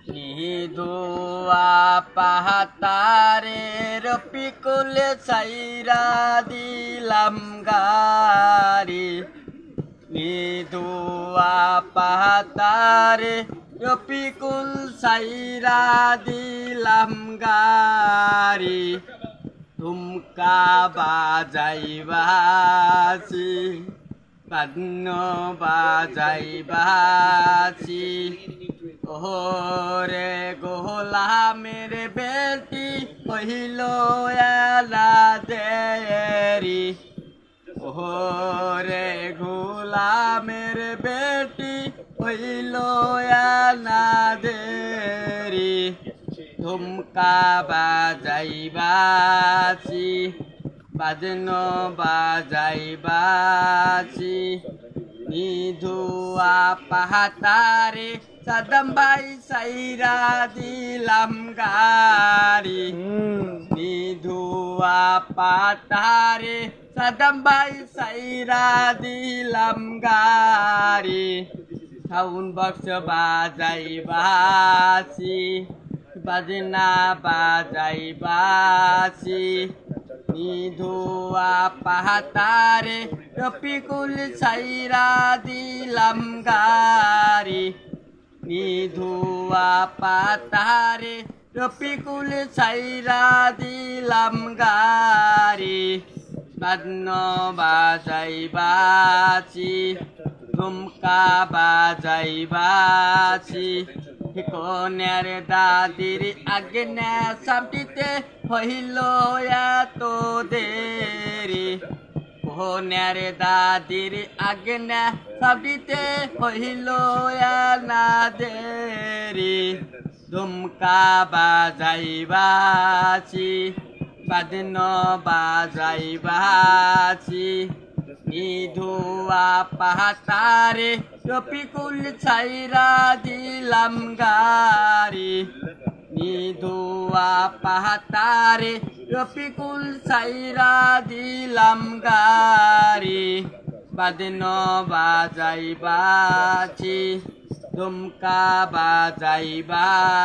নিদুয়া পাহাতারে রপিকুল সাইরা দিলাম গারি নিদুয়া পাহাতারে রপিকুল সাইরা দিলাম গারি তুমকা বাজাইবাছি বাদ্ন বাজাইবাছি ওরে গোলামের বেটি কহিল এলা দেরি ওরে গোলামের বেটি কহিল এলা দেরি তুমকা বাজাইবাছি বাজন বাজাইবাছি নিধুয়া পাহাতারে সাদম ভাই সাইরা দিলাম গারি নিধুয়া পাহাতারে সাদম ভাই সাইরা দিলাম গারি সাউন বক্স বাজাইবাছি বাজনা বাজাইবাছি নিধুয়া পাহাতারে রপিকুল সাইরা দিলাম গারি নিধুয়া পাহাতারে রপিকুল সাইরা দিলাম গারি বাদ্ন বাজাইবাছি তুমকা বাজাইবাছি কনের দাদির আজ্ঞা সামটিতে হইল এত দেরি কনের দাদির আজ্ঞা সামটিতে হইল না দেরি তুমকা বাজাইবাছি বাদন বাজাইবাছি নিধুয়া পাহাতারে রপিকুল সাইরা দিলাম গারি নিধুয়া পাহাতারে রপিকুল সাইরা দিলাম গারি বাদন বাজাইবাছি তুমকা বাজাইবাছি